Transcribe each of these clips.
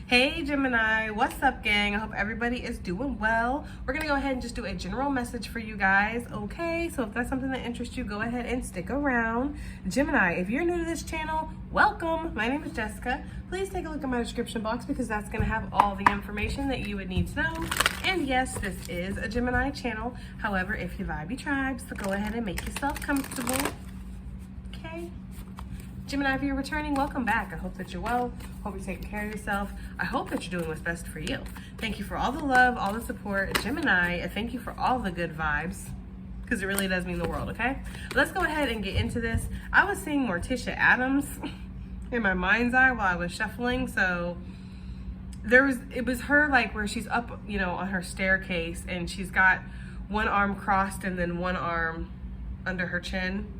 Hey Gemini, what's up gang? I hope everybody is doing well. We're gonna go ahead and just do a general message for you guys, okay? So if that's something that interests you, go ahead and stick around. Gemini, if you're new to this channel, welcome. My name is Jessica. Please take a look at my description box because that's gonna have all the information that you would need to know. And yes, this is a Gemini channel. However, if you vibe, you tribe, so go ahead and make yourself comfortable, okay? Gemini, if you're returning, welcome back. I hope that you're well. Hope you're taking care of yourself. I hope that you're doing what's best for you. Thank you for all the love, all the support. Gemini, thank you for all the good vibes because it really does mean the world, okay? Let's go ahead and get into this. I was seeing Morticia Addams in my mind's eye while I was shuffling. So it was her like where she's up, you know, on her staircase and she's got one arm crossed and then one arm under her chin.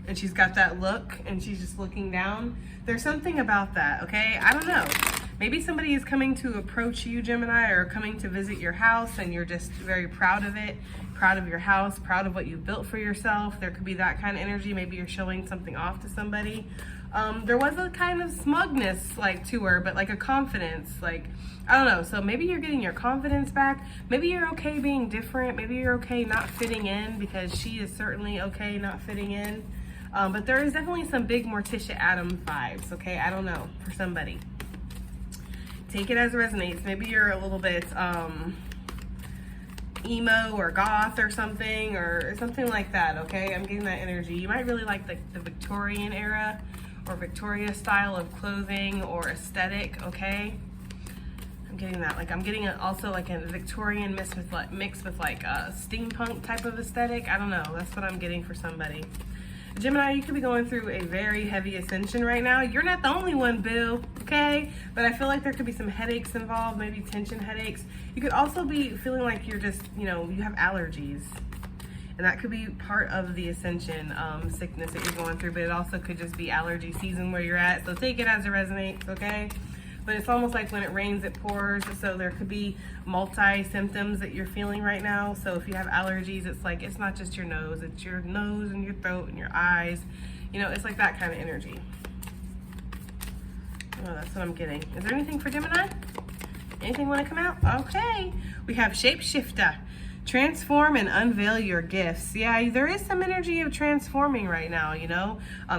And she's got that look and she's just looking down. There's something about that, okay? I don't know. Maybe somebody is coming to approach you, Gemini, or coming to visit your house and you're just very proud of it, proud of your house, proud of what you built for yourself. There could be that kind of energy. Maybe you're showing something off to somebody. There was a kind of smugness like to her, but like a confidence, like, I don't know. So maybe you're getting your confidence back. Maybe you're okay being different. Maybe you're okay not fitting in because she is certainly okay not fitting in. But there is definitely some big Morticia Addams vibes, okay? I don't know, for somebody. Take it as it resonates. Maybe you're a little bit emo or goth or something like that, okay? I'm getting that energy. You might really like the Victorian era or Victoria style of clothing or aesthetic, okay? I'm getting that. Like I'm getting also like a Victorian mixed with like a steampunk type of aesthetic. I don't know. That's what I'm getting for somebody. Gemini, you could be going through a very heavy ascension right now. You're not the only one, boo, okay? But I feel like there could be some headaches involved, maybe tension headaches. You could also be feeling like you're just, you know, you have allergies. And that could be part of the ascension sickness that you're going through, but it also could just be allergy season where you're at. So take it as it resonates, okay? But it's almost like when it rains, it pours. So there could be multi-symptoms that you're feeling right now. So if you have allergies, it's like, it's not just your nose, it's your nose and your throat and your eyes. You know, it's like that kind of energy. Oh, that's what I'm getting. Is there anything for Gemini? Anything want to come out? Okay. We have Shapeshifter. Transform and unveil your gifts. Yeah, there is some energy of transforming right now, you know,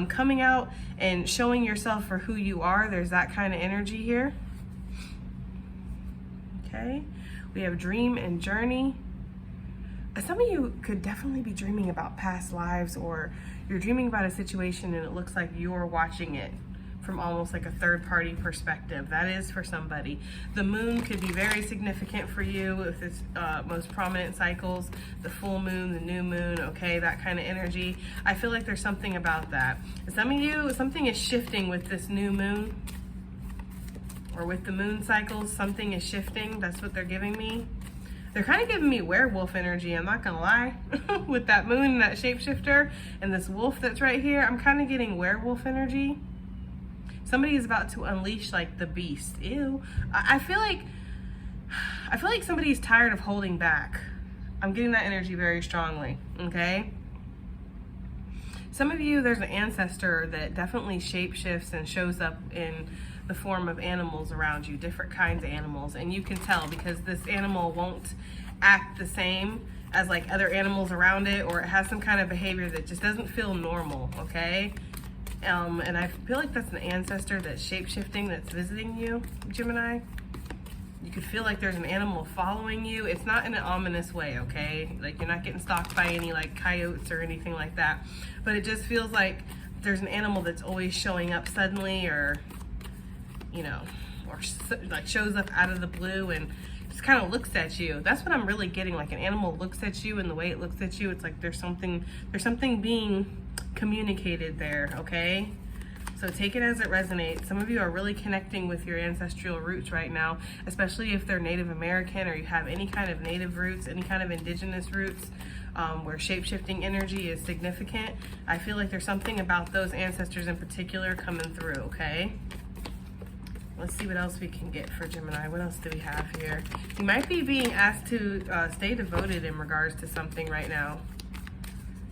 coming out and showing yourself for who you are. There's that kind of energy here. Okay, we have dream and journey. Some of you could definitely be dreaming about past lives, or you're dreaming about a situation and it looks like you're watching it from almost like a third-party perspective. That is for somebody. The moon could be very significant for you with its most prominent cycles, the full moon, the new moon, okay, that kind of energy. I feel like there's something about that. Some of you, something is shifting with this new moon, or with the moon cycles, something is shifting. That's what they're giving me. They're kind of giving me werewolf energy, I'm not gonna lie. With that moon and that shapeshifter and this wolf that's right here, I'm kind of getting werewolf energy. Somebody is about to unleash like the beast. Ew. I feel like somebody's tired of holding back. I'm getting that energy very strongly, okay? Some of you, there's an ancestor that definitely shapeshifts and shows up in the form of animals around you, different kinds of animals. And you can tell because this animal won't act the same as like other animals around it, or it has some kind of behavior that just doesn't feel normal, okay? And I feel like that's an ancestor that's shape-shifting, that's visiting you, Gemini. You could feel like there's an animal following you. It's not in an ominous way, okay? Like you're not getting stalked by any like coyotes or anything like that. But it just feels like there's an animal that's always showing up suddenly, or, you know, or like shows up out of the blue and just kind of looks at you. That's what I'm really getting. Like an animal looks at you, and the way it looks at you, it's like there's something being communicated there, okay? So take it as it resonates. Some of you are really connecting with your ancestral roots right now, especially if they're Native American or you have any kind of native roots, any kind of indigenous roots, where shape-shifting energy is significant. I feel like there's something about those ancestors in particular coming through, okay? Let's see what else we can get for Gemini. What else do we have here? You might be being asked to stay devoted in regards to something right now.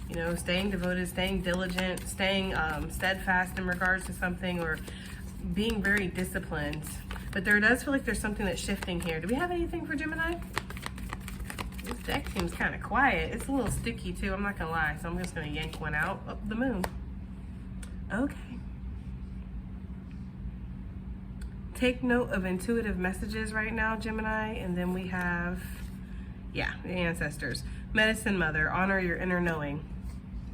You know, staying devoted, staying diligent, staying steadfast in regards to something, or being very disciplined. But there does feel like there's something that's shifting here. Do we have anything for Gemini? This deck seems kind of quiet. It's a little sticky too, I'm not gonna lie. So I'm just gonna yank one out. Oh, the moon. Okay. Take note of intuitive messages right now, Gemini. And then we have, yeah, the ancestors. Medicine Mother, honor your inner knowing.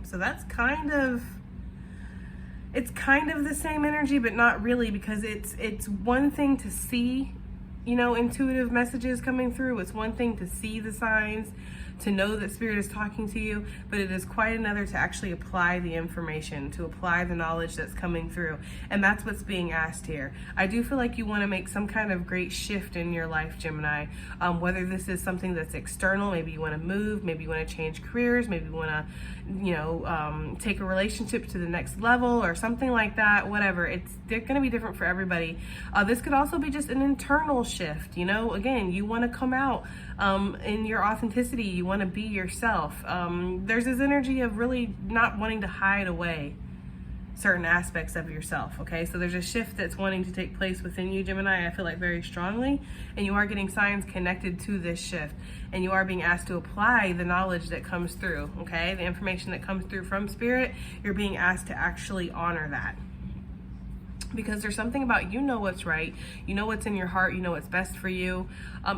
So that's kind of, it's kind of the same energy, but not really, because it's one thing to see, you know, intuitive messages coming through. It's one thing to see the signs, to know that Spirit is talking to you, but it is quite another to actually apply the information, to apply the knowledge that's coming through. And that's what's being asked here. I do feel like you want to make some kind of great shift in your life, Gemini. Whether this is something that's external, maybe you want to move, maybe you want to change careers, maybe you want to, you know, take a relationship to the next level or something like that, whatever. They're going to be different for everybody. This could also be just an internal shift, you know. Again, you want to come out in your authenticity. You want to be yourself. There's this energy of really not wanting to hide away certain aspects of yourself, okay? So there's a shift that's wanting to take place within you, Gemini, I feel like very strongly, and you are getting signs connected to this shift, and you are being asked to apply the knowledge that comes through, okay? The information that comes through from Spirit, you're being asked to actually honor that. Because there's something about, you know what's right, you know what's in your heart, you know what's best for you.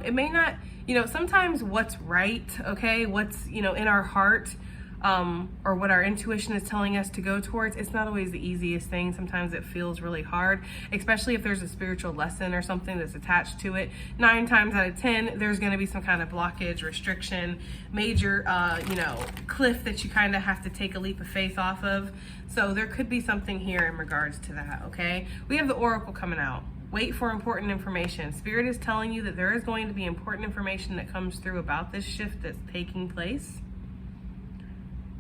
It may not, you know, sometimes what's right, okay, what's, you know, in our heart, or what our intuition is telling us to go towards, it's not always the easiest thing. Sometimes it feels really hard, especially if there's a spiritual lesson or something that's attached to it. 9 times out of 10, there's going to be some kind of blockage, restriction, major, you know, cliff that you kind of have to take a leap of faith off of. So there could be something here in regards to that, okay? We have the Oracle coming out. Wait for important information. Spirit is telling you that there is going to be important information that comes through about this shift that's taking place.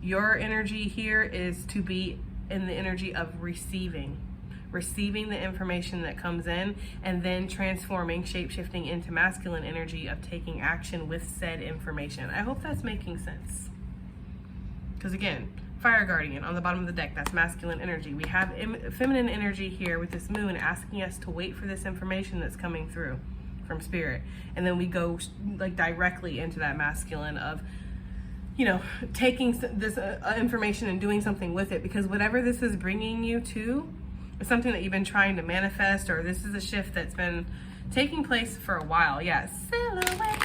Your energy here is to be in the energy of receiving the information that comes in, and then transforming, shape-shifting into masculine energy of taking action with said information. I hope that's making sense. Because again, Fire Guardian on the bottom of the deck, that's masculine energy. We have feminine energy here with this moon asking us to wait for this information that's coming through from Spirit. And then we go like directly into that masculine of, you know, taking this information and doing something with it, because whatever this is bringing you to is something that you've been trying to manifest, or this is a shift that's been taking place for a while. Yeah, sail away.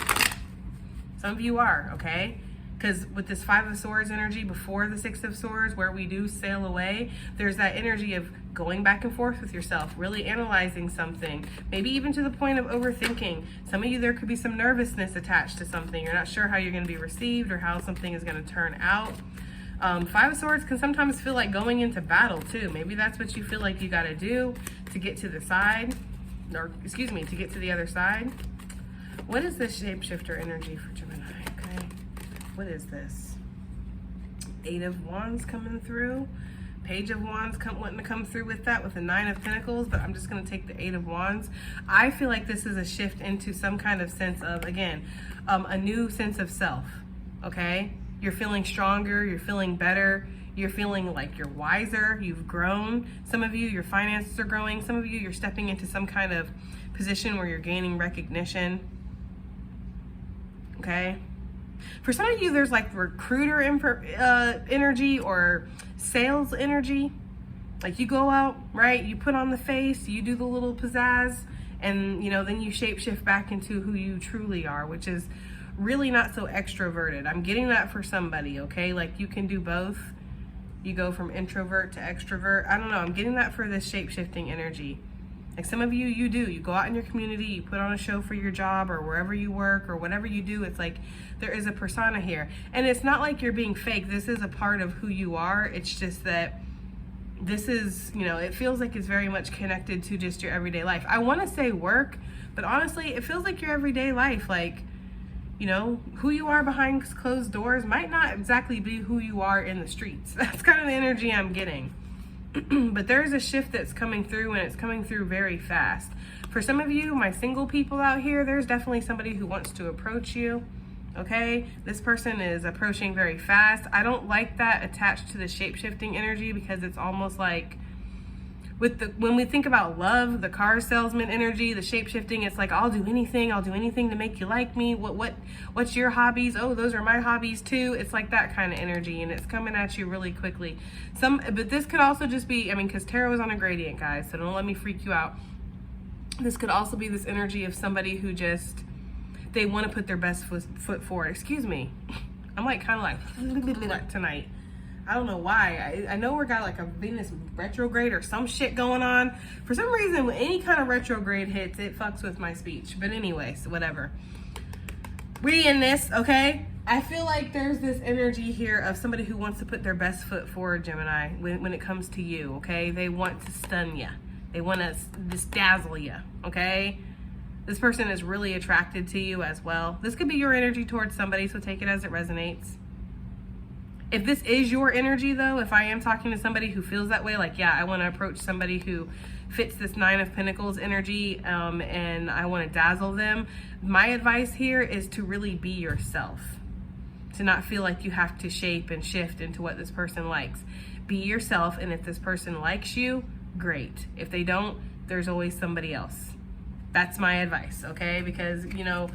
Some of you are, okay? Because with this 5 of Swords energy before the 6 of Swords, where we do sail away, there's that energy of going back and forth with yourself, really analyzing something, maybe even to the point of overthinking. Some of you, there could be some nervousness attached to something. You're not sure how you're going to be received or how something is going to turn out. 5 of Swords can sometimes feel like going into battle too. Maybe that's what you feel like you got to do to get to the side, or excuse me, to get to the other side. What is this shapeshifter energy for Gemini? Okay, what is this? 8 of Wands coming through. Page of Wands wanting to come through with that, with the 9 of Pentacles, but I'm just going to take the 8 of Wands. I feel like this is a shift into some kind of sense of, again, a new sense of self, okay? You're feeling stronger, you're feeling better, you're feeling like you're wiser, you've grown. Some of you, your finances are growing. Some of you, you're stepping into some kind of position where you're gaining recognition, okay? For some of you, there's like recruiter energy or sales energy. Like you go out, right? You put on the face, you do the little pizzazz, and you know, then you shapeshift back into who you truly are, which is really not so extroverted. I'm getting that for somebody, okay? Like you can do both. You go from introvert to extrovert. I don't know. I'm getting that for this shapeshifting energy. Like some of you, you go out in your community, you put on a show for your job or wherever you work or whatever you do. It's like there is a persona here. And it's not like you're being fake. This is a part of who you are. It's just that this is, you know, it feels like it's very much connected to just your everyday life. I want to say work, but honestly, it feels like your everyday life. Like, you know, who you are behind closed doors might not exactly be who you are in the streets. That's kind of the energy I'm getting. But there's a shift that's coming through, and it's coming through very fast. For some of you, my single people out here, there's definitely somebody who wants to approach you, okay? This person is approaching very fast. I don't like that attached to the shape-shifting energy, because it's almost like when we think about love, the car salesman energy, the shape-shifting, it's like, I'll do anything to make you like me. What's your hobbies? Oh, those are my hobbies too. It's like that kind of energy, and it's coming at you really quickly. But this could also just be, I mean, because tarot is on a gradient, guys, so don't let me freak you out. This could also be this energy of somebody who just, they want to put their best foot forward. Excuse me. I'm like kind of like tonight. I don't know why. I know we got like a Venus retrograde or some shit going on. For some reason, when any kind of retrograde hits, it fucks with my speech. But anyways, whatever. We in this, okay? I feel like there's this energy here of somebody who wants to put their best foot forward, Gemini, when it comes to you, okay? They want to stun you. They want to just dazzle you, okay? This person is really attracted to you as well. This could be your energy towards somebody, so take it as it resonates. If this is your energy, though, if I am talking to somebody who feels that way, like, yeah, I want to approach somebody who fits this Nine of Pentacles energy, and I want to dazzle them, my advice here is to really be yourself. To not feel like you have to shape and shift into what this person likes. Be yourself, and if this person likes you, great. If they don't, there's always somebody else. That's my advice, okay? Because, you know,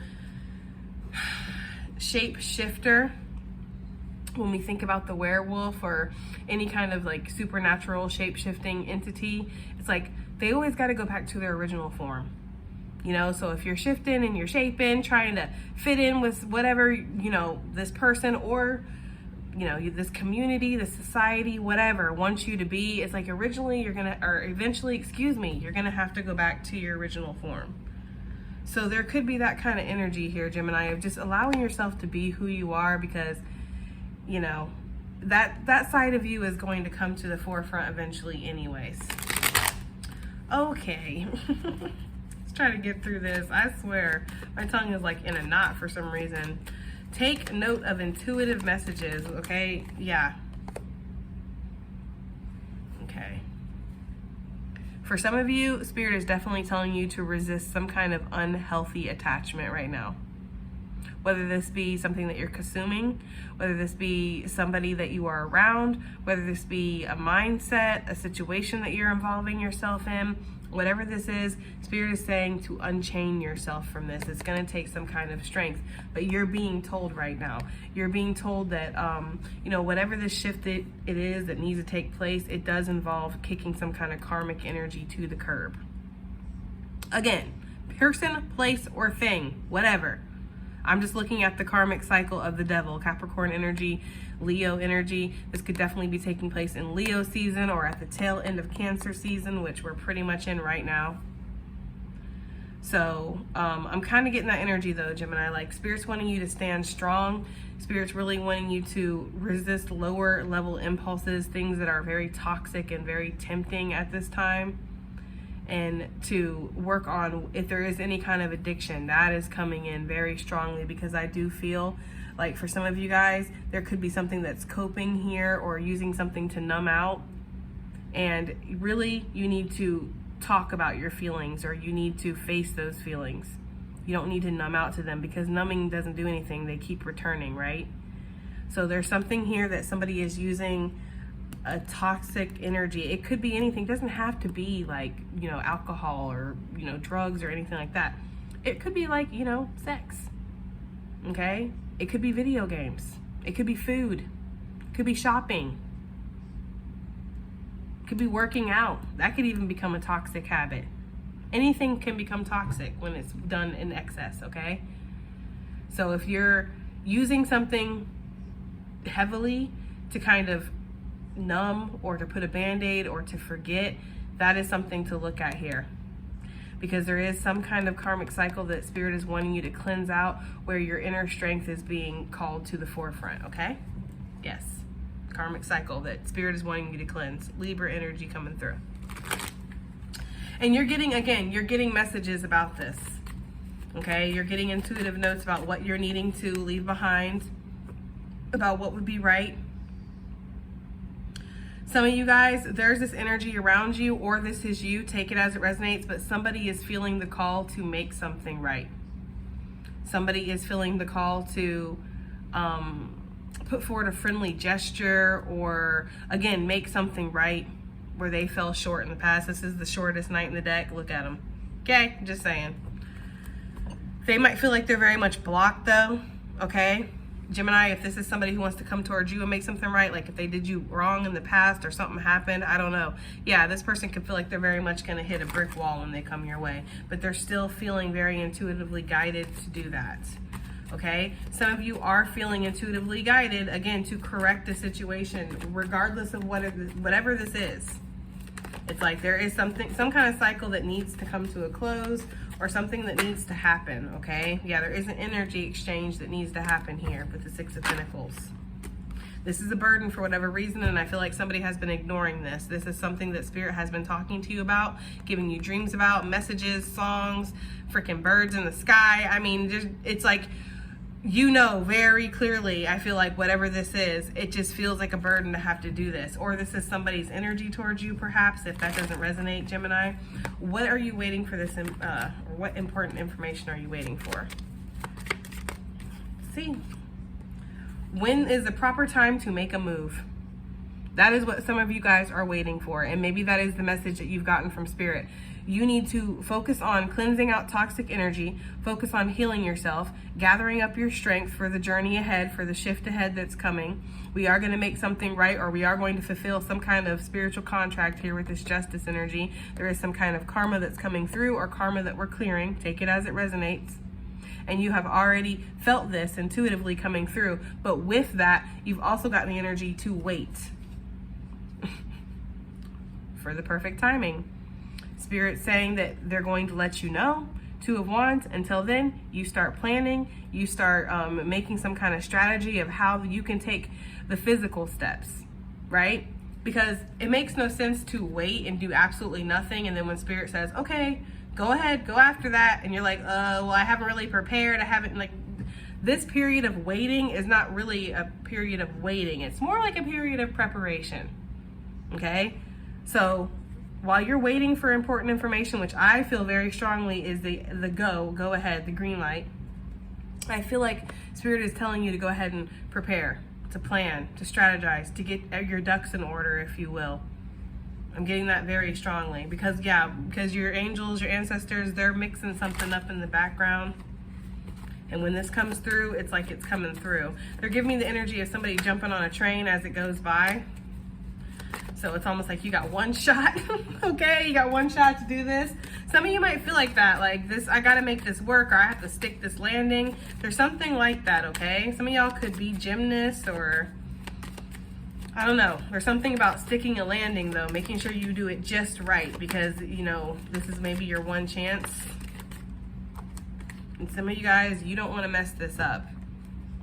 shape shifter, when we think about the werewolf or any kind of like supernatural shape-shifting entity, it's like they always got to go back to their original form. You know, so if you're shifting and you're shaping, trying to fit in with whatever, you know, this person or, you know, this community, this society, whatever wants you to be, it's like eventually you're going to have to go back to your original form. So there could be that kind of energy here, Gemini, of just allowing yourself to be who you are, because, you know, that side of you is going to come to the forefront eventually anyways. Okay. Let's try to get through this. I swear, my tongue is like in a knot for some reason. Take note of intuitive messages, okay? Yeah. Okay. For some of you, Spirit is definitely telling you to resist some kind of unhealthy attachment right now. Whether this be something that you're consuming, whether this be somebody that you are around, whether this be a mindset, a situation that you're involving yourself in, whatever this is, Spirit is saying to unchain yourself from this. It's going to take some kind of strength, but you're being told right now. You're being told that, you know, whatever this shift it is that needs to take place, it does involve kicking some kind of karmic energy to the curb. Again, person, place, or thing, whatever. I'm just looking at the karmic cycle of the devil, Capricorn energy, Leo energy. This could definitely be taking place in Leo season or at the tail end of Cancer season, which we're pretty much in right now. So I'm kind of getting that energy though, Gemini. Like Spirit's wanting you to stand strong. Spirit's really wanting you to resist lower level impulses, things that are very toxic and very tempting at this time. And to work on if there is any kind of addiction that is coming in very strongly, because I do feel like for some of you guys there could be something that's coping here or using something to numb out, and really you need to talk about your feelings, or you need to face those feelings. You don't need to numb out to them, because numbing doesn't do anything. They keep returning, right? So there's something here that somebody is using a toxic energy. It could be anything. It doesn't have to be like, you know, alcohol or, you know, drugs or anything like that. It could be like, you know, sex. Okay? It could be video games. It could be food. It could be shopping. It could be working out. That could even become a toxic habit. Anything can become toxic when it's done in excess, okay? So if you're using something heavily to kind of numb or to put a band-aid or to forget, that is something to look at here, because there is some kind of karmic cycle that Spirit is wanting you to cleanse out, where your inner strength is being called to the forefront. Okay, yes, karmic cycle that Spirit is wanting you to cleanse. Libra energy coming through, and you're getting messages about this. Okay, you're getting intuitive notes about what you're needing to leave behind, about what would be right. Some of you guys, there's this energy around you, or this is you, take it as it resonates, but somebody is feeling the call to make something right. Somebody is feeling the call to put forward a friendly gesture, or again, make something right. where they fell short in the past. This is the shortest knight in the deck. Look at them. Okay, just saying. They might feel like they're very much blocked though, okay? Gemini, if this is somebody who wants to come towards you and make something right, like if they did you wrong in the past or something happened, I don't know. Yeah, this person could feel like they're very much going to hit a brick wall when they come your way, but they're still feeling very intuitively guided to do that, okay? Some of you are feeling intuitively guided, again, to correct the situation, regardless of whatever this is. It's like there is some kind of cycle that needs to come to a close, or something that needs to happen, okay? Yeah, there is an energy exchange that needs to happen here with the Six of Pentacles. This is a burden for whatever reason, and I feel like somebody has been ignoring this. This is something that Spirit has been talking to you about, giving you dreams about, messages, songs, freaking birds in the sky. I mean, it's like, you know very clearly, I feel like whatever this is, it just feels like a burden to have to do this. Or this is somebody's energy towards you, perhaps, if that doesn't resonate, Gemini. What are you waiting for this, or what important information are you waiting for? Let's see. When is the proper time to make a move? That is what some of you guys are waiting for, and maybe that is the message that you've gotten from Spirit. You need to focus on cleansing out toxic energy, focus on healing yourself, gathering up your strength for the journey ahead, for the shift ahead that's coming. We are going to make something right, or we are going to fulfill some kind of spiritual contract here with this justice energy. There is some kind of karma that's coming through, or karma that we're clearing. Take it as it resonates. And you have already felt this intuitively coming through. But with that, you've also got the energy to wait for the perfect timing. Spirit saying that they're going to let you know. Two of Wands. Until then, you start planning. You start making some kind of strategy of how you can take the physical steps, right? Because it makes no sense to wait and do absolutely nothing. And then when Spirit says, okay, go ahead, go after that. And you're like, well, I haven't really prepared. I haven't, like, this period of waiting is not really a period of waiting. It's more like a period of preparation, okay? So while you're waiting for important information, which I feel very strongly is the go ahead, the green light, I feel like Spirit is telling you to go ahead and prepare, to plan, to strategize, to get your ducks in order, if you will. I'm getting that very strongly because your angels, your ancestors, they're mixing something up in the background. And when this comes through, it's like it's coming through. They're giving me the energy of somebody jumping on a train as it goes by. So it's almost like you got one shot, okay? You got one shot to do this. Some of you might feel like that, like this, I gotta make this work, or I have to stick this landing. There's something like that, okay? Some of y'all could be gymnasts, or I don't know. There's something about sticking a landing though, making sure you do it just right, because you know, this is maybe your one chance. And some of you guys, you don't wanna mess this up.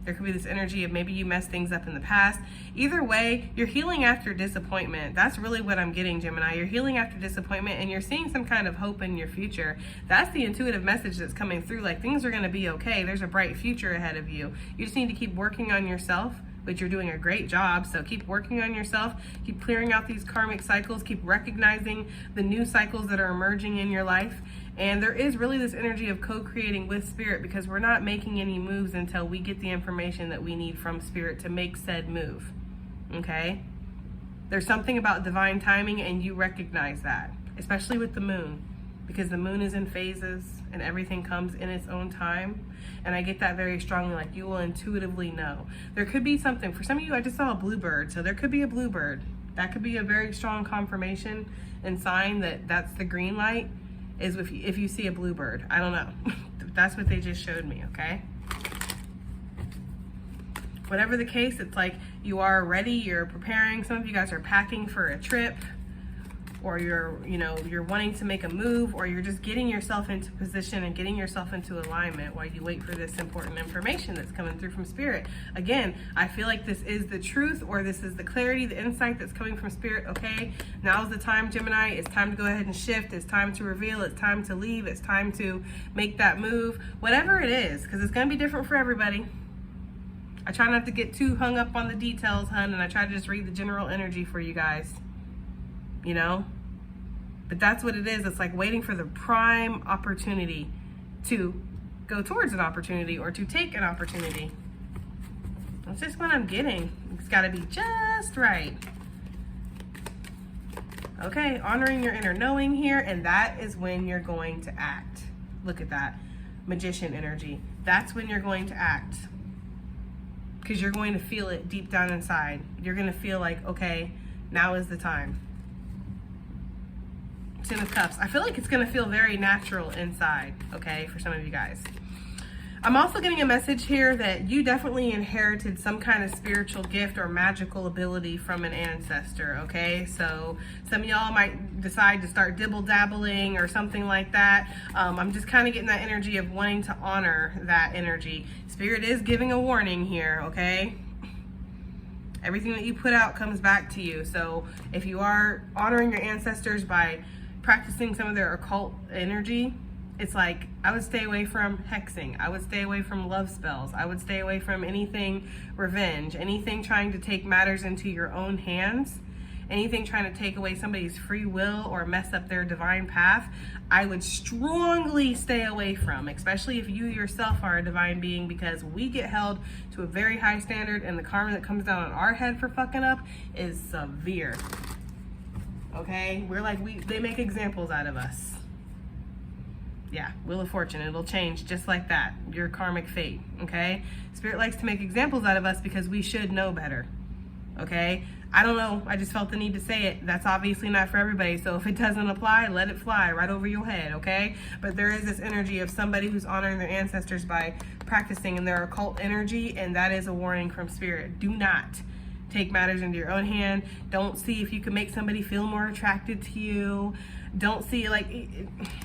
There could be this energy of maybe you messed things up in the past. Either way, you're healing after disappointment. That's really what I'm getting, Gemini. You're healing after disappointment, and you're seeing some kind of hope in your future. That's the intuitive message that's coming through. Like, things are going to be okay. There's a bright future ahead of you. You just need to keep working on yourself, which you're doing a great job. So keep working on yourself. Keep clearing out these karmic cycles. Keep recognizing the new cycles that are emerging in your life. And there is really this energy of co-creating with Spirit, because we're not making any moves until we get the information that we need from Spirit to make said move, okay? There's something about divine timing, and you recognize that, especially with the moon, because the moon is in phases and everything comes in its own time. And I get that very strongly, like you will intuitively know. There could be something, for some of you, I just saw a bluebird, so there could be a bluebird. That could be a very strong confirmation and sign that that's the green light. Is if you see a bluebird. I don't know. That's what they just showed me, okay? Whatever the case, it's like you are ready, you're preparing. Some of you guys are packing for a trip, or you're wanting to make a move, or you're just getting yourself into position and getting yourself into alignment while you wait for this important information that's coming through from Spirit. Again, I feel like this is the truth, or this is the clarity, the insight that's coming from Spirit. Okay, now's the time, Gemini. It's time to go ahead and shift. It's time to reveal. It's time to leave. It's time to make that move, whatever it is, because it's going to be different for everybody. I try not to get too hung up on the details, hun, and I try to just read the general energy for you guys. You know, but that's what it is. It's like waiting for the prime opportunity to go towards an opportunity, or to take an opportunity. That's just what I'm getting. It's got to be just right. Okay, honoring your inner knowing here, and that is when you're going to act. Look at that. Magician energy. That's when you're going to act. Because you're going to feel it deep down inside. You're going to feel like, okay, now is the time. Ten of Cups. I feel like it's going to feel very natural inside, okay, for some of you guys. I'm also getting a message here that you definitely inherited some kind of spiritual gift or magical ability from an ancestor, okay? So some of y'all might decide to start dibble-dabbling or something like that. I'm just kind of getting that energy of wanting to honor that energy. Spirit is giving a warning here, okay? Everything that you put out comes back to you. So if you are honoring your ancestors by practicing some of their occult energy, it's like, I would stay away from hexing. I would stay away from love spells. I would stay away from anything revenge, anything trying to take matters into your own hands, anything trying to take away somebody's free will or mess up their divine path. I would strongly stay away from, especially if you yourself are a divine being, because we get held to a very high standard, and the karma that comes down on our head for fucking up is severe. Okay? We're like, they make examples out of us. Yeah, Wheel of Fortune, it'll change just like that. Your karmic fate, okay? Spirit likes to make examples out of us because we should know better, okay? I don't know, I just felt the need to say it. That's obviously not for everybody, so if it doesn't apply, let it fly right over your head, okay? But there is this energy of somebody who's honoring their ancestors by practicing in their occult energy, and that is a warning from Spirit. Do not take matters into your own hand. Don't see if you can make somebody feel more attracted to you. Don't see, like,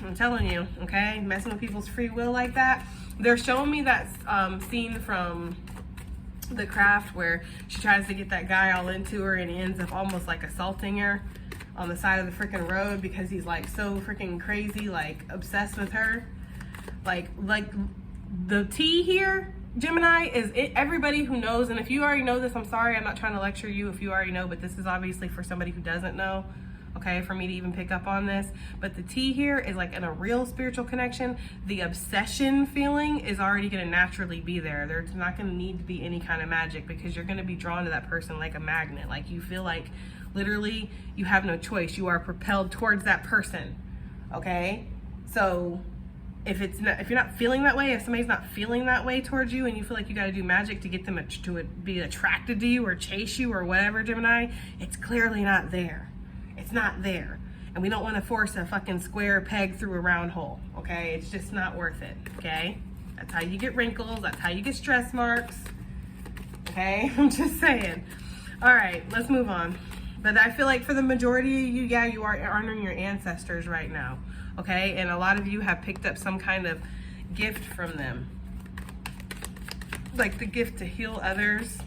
I'm telling you, okay, messing with people's free will like that. They're showing me that scene from The Craft where she tries to get that guy all into her and he ends up almost like assaulting her on the side of the freaking road because he's like so freaking crazy, like obsessed with her. Like the T here, Gemini, is it, everybody who knows, and if you already know this, I'm sorry, I'm not trying to lecture you if you already know, but this is obviously for somebody who doesn't know. Okay, for me to even pick up on this. But the T here is like in a real spiritual connection, the obsession feeling is already gonna naturally be there. There's not gonna need to be any kind of magic because you're gonna be drawn to that person like a magnet. Like you feel like literally you have no choice. You are propelled towards that person, okay? So if you're not feeling that way, if somebody's not feeling that way towards you and you feel like you gotta do magic to get them to be attracted to you or chase you or whatever, Gemini, it's clearly not there. It's not there. And we don't want to force a fucking square peg through a round hole, okay? It's just not worth it, okay? That's how you get wrinkles. That's how you get stress marks, okay? I'm just saying. All right, let's move on. But I feel like for the majority of you, yeah, you are honoring your ancestors right now, okay? And a lot of you have picked up some kind of gift from them. Like the gift to heal others,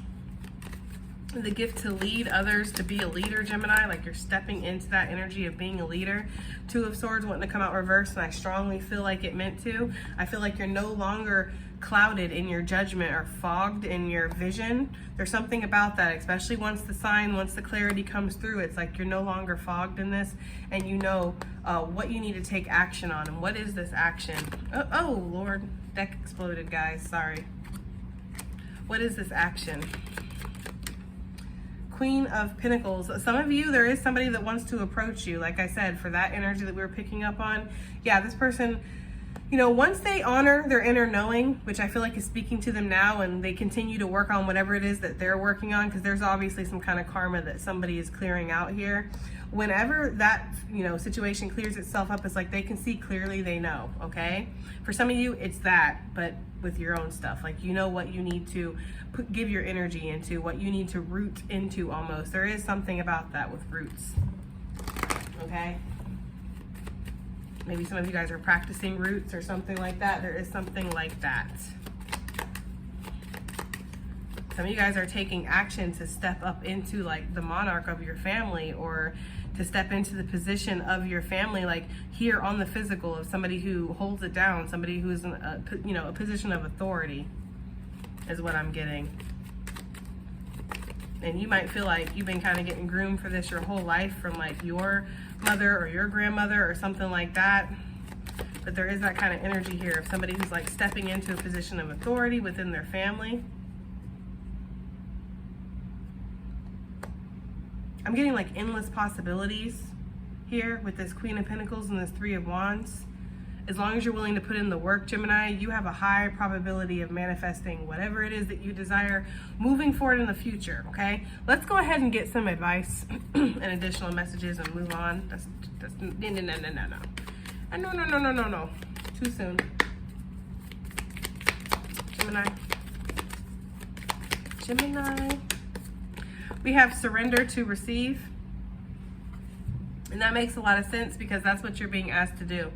the gift to lead others, to be a leader, Gemini, like you're stepping into that energy of being a leader. Two of Swords wanting to come out reversed, and I strongly feel like it meant to. I feel like you're no longer clouded in your judgment or fogged in your vision. There's something about that, especially once the clarity comes through. It's like you're no longer fogged in this, and you know what you need to take action on. And what is this action? Oh Lord, deck exploded, guys, sorry. What is this action? Queen of Pentacles. Some of you, there is somebody that wants to approach you. Like I said, for that energy that we were picking up on, yeah, this person, you know, once they honor their inner knowing, which I feel like is speaking to them now, and they continue to work on whatever it is that they're working on, because there's obviously some kind of karma that somebody is clearing out here. Whenever that, you know, situation clears itself up, it's like they can see clearly, they know, okay? For some of you, it's that, but with your own stuff. Like, you know what you need to give your energy into, what you need to root into almost. There is something about that with roots, okay? Maybe some of you guys are practicing roots or something like that. There is something like that. Some of you guys are taking action to step up into like the monarch of your family, or to step into the position of your family, like here on the physical, of somebody who holds it down, somebody who's in a, you know, a position of authority is what I'm getting. And you might feel like you've been kind of getting groomed for this your whole life from like your mother or your grandmother or something like that. But there is that kind of energy here of somebody who's like stepping into a position of authority within their family. I'm getting like endless possibilities. here with this Queen of Pentacles and this Three of Wands. As long as you're willing to put in the work, Gemini, you have a high probability of manifesting whatever it is that you desire moving forward in the future, okay? Let's go ahead and get some advice and additional messages and move on. No. Too soon. Gemini. We have surrender to receive. And that makes a lot of sense because that's what you're being asked to do.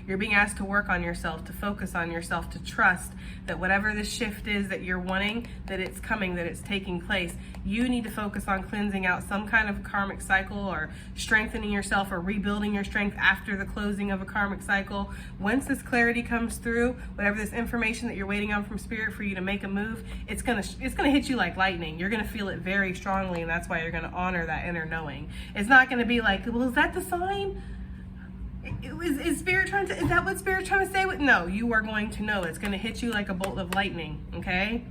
You're being asked to work on yourself, to focus on yourself, to trust that whatever the shift is that you're wanting, that it's coming, that it's taking place. You need to focus on cleansing out some kind of karmic cycle or strengthening yourself or rebuilding your strength after the closing of a karmic cycle. Once this clarity comes through, whatever this information that you're waiting on from Spirit for you to make a move, it's gonna hit you like lightning. You're gonna feel it very strongly, and that's why you're gonna honor that inner knowing. It's not gonna be like, well, is that the sign? Is Spirit trying to, is that what Spirit's trying to say? No, you are going to know. It's going to hit you like a bolt of lightning, okay?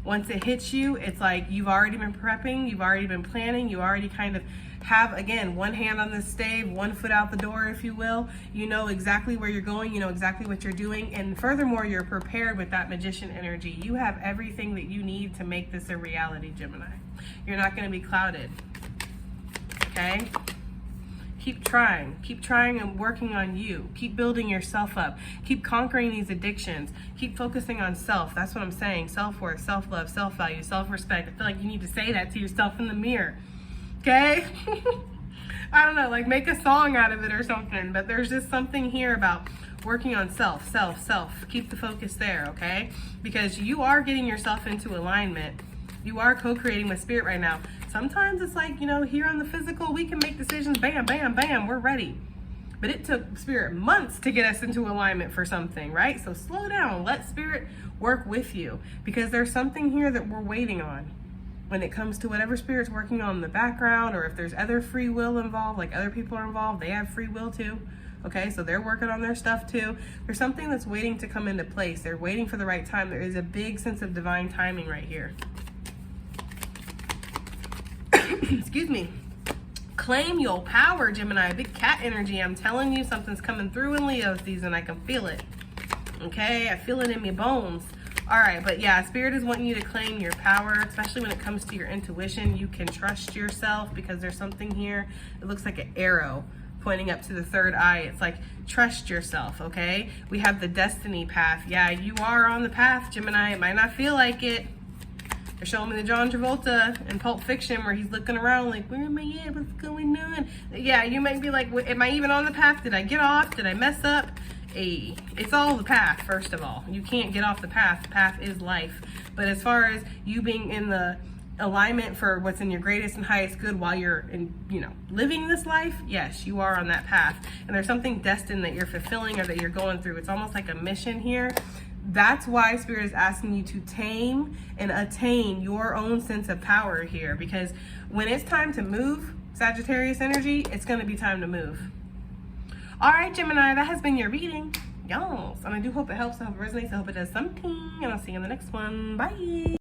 Once it hits you, it's like you've already been prepping, you've already been planning, you already kind of have, again, one hand on the stave, one foot out the door, if you will. You know exactly where you're going, you know exactly what you're doing, and furthermore, you're prepared with that magician energy. You have everything that you need to make this a reality, Gemini. You're not going to be clouded, okay? Keep trying and working on you. Keep building yourself up. Keep conquering these addictions. Keep focusing on self. That's what I'm saying. Self-worth, self-love, self-value, self-respect. I feel like you need to say that to yourself in the mirror. Okay? I don't know, like make a song out of it or something, but there's just something here about working on self. Keep the focus there, okay? Because you are getting yourself into alignment. You are co-creating with Spirit right now. Sometimes it's like, you know, here on the physical, we can make decisions, bam, bam, bam, we're ready. But it took Spirit months to get us into alignment for something, right? So slow down, let Spirit work with you, because there's something here that we're waiting on when it comes to whatever Spirit's working on in the background, or if there's other free will involved, like other people are involved, they have free will too. Okay, so they're working on their stuff too. There's something that's waiting to come into place. They're waiting for the right time. There is a big sense of divine timing right here. Excuse me. Claim your power, Gemini. Big cat energy. I'm telling you, something's coming through in Leo season. I can feel it. Okay, I feel it in my bones. All right, but yeah, Spirit is wanting you to claim your power, especially when it comes to your intuition. You can trust yourself because there's something here. It looks like an arrow pointing up to the third eye. It's like, trust yourself, okay? We have the destiny path. Yeah, you are on the path, Gemini. It might not feel like it. They're showing me the John Travolta in Pulp Fiction where he's looking around like, where am I at? What's going on? Yeah, you might be like, am I even on the path? Did I get off? Did I mess up? Hey, it's all the path, first of all. You can't get off the path. The path is life. But as far as you being in the alignment for what's in your greatest and highest good while you're in, you know, living this life, yes, you are on that path. And there's something destined that you're fulfilling or that you're going through. It's almost like a mission here. That's why Spirit is asking you to tame and attain your own sense of power here, because when it's time to move, Sagittarius energy, it's going to be time to move. All right, Gemini, that has been your reading. Yes, and I do hope it helps. I hope it resonates. I hope it does something, and I'll see you in the next one. Bye.